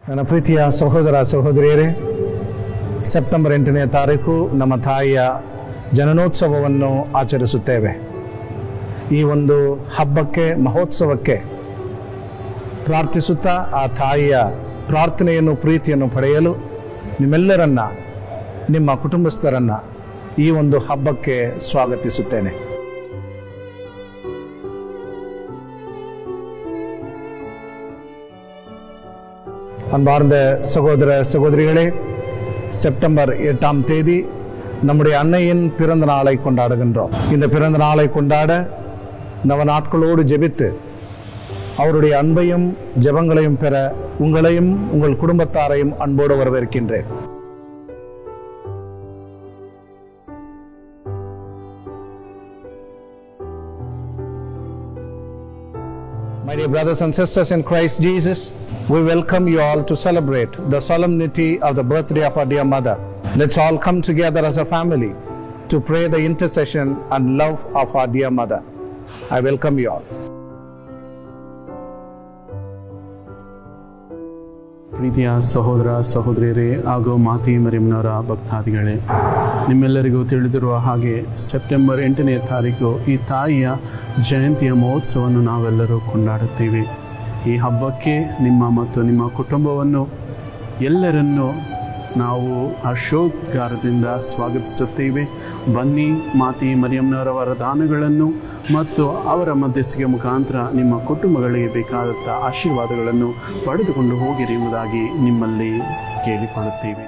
ನನ್ನ ಪ್ರೀತಿಯ ಸಹೋದರ ಸಹೋದರಿಯರೇ, ಸೆಪ್ಟೆಂಬರ್ 8ನೇ ತಾರೀಕು ನಮ್ಮ ತಾಯಿಯ ಜನನೋತ್ಸವವನ್ನು ಆಚರಿಸುತ್ತೇವೆ. ಈ ಒಂದು ಹಬ್ಬಕ್ಕೆ, ಮಹೋತ್ಸವಕ್ಕೆ ಪ್ರಾರ್ಥಿಸುತ್ತಾ ಆ ತಾಯಿಯ ಪ್ರಾರ್ಥನೆಯನ್ನು, ಪ್ರೀತಿಯನ್ನು ಪಡೆಯಲು ನಿಮ್ಮೆಲ್ಲರನ್ನ, ನಿಮ್ಮ ಕುಟುಂಬಸ್ಥರನ್ನು ಈ ಒಂದು ಹಬ್ಬಕ್ಕೆ ಸ್ವಾಗತಿಸುತ್ತೇನೆ. அன்பார்ந்த சகோதர சகோதரிகளே, செப்டம்பர் 8ஆம் தேதி நம்முடைய அன்னையின் பிறந்த நாளை கொண்டாடுகின்றோம். இந்த பிறந்த நாளை கொண்டாட நவ நாட்களோடு ஜெபித்து அவருடைய அன்பையும் ஜெபங்களையும் பெற உங்களையும் உங்கள் குடும்பத்தாரையும் அன்போடு வரவேற்கின்றேன். My dear brothers and sisters in Christ Jesus, we welcome you all to celebrate the solemnity of the birthday of our dear mother. Let's all come together as a family to pray the intercession and love of our dear mother. I welcome you all. ಪ್ರೀತಿಯ ಸಹೋದರ ಸಹೋದರಿಯರೇ ಹಾಗೂ ಮಾತೆ ಮರಿಯಮ್ಮನವರ ಭಕ್ತಾದಿಗಳೇ, ನಿಮ್ಮೆಲ್ಲರಿಗೂ ತಿಳಿದಿರುವ ಹಾಗೆ September 8ನೇ ತಾರೀಕು ಈ ತಾಯಿಯ ಜಯಂತಿಯ ಮಹೋತ್ಸವವನ್ನು ನಾವೆಲ್ಲರೂ ಕೊಂಡಾಡುತ್ತೇವೆ. ಈ ಹಬ್ಬಕ್ಕೆ ನಿಮ್ಮ ಮತ್ತು ನಿಮ್ಮ ಕುಟುಂಬವನ್ನು ಎಲ್ಲರನ್ನೂ ನಾವು ಹರ್ಷೋದ್ಗಾರದಿಂದ ಸ್ವಾಗತಿಸುತ್ತೇವೆ. ಬನ್ನಿ, ಮಾತೆ ಮರಿಯಮ್ಮನವರ ವರದಾನಗಳನ್ನು ಮತ್ತು ಅವರ ಮಧ್ಯಸ್ಥಿಕೆ ಮುಖಾಂತರ ನಿಮ್ಮ ಕುಟುಂಬಗಳಿಗೆ ಬೇಕಾದಂಥ ಆಶೀರ್ವಾದಗಳನ್ನು ಪಡೆದುಕೊಂಡು ಹೋಗಿರಿ ಎಂಬುದಾಗಿ ನಿಮ್ಮಲ್ಲಿ ಕೇಳಿಕೊಳ್ಳುತ್ತೇವೆ.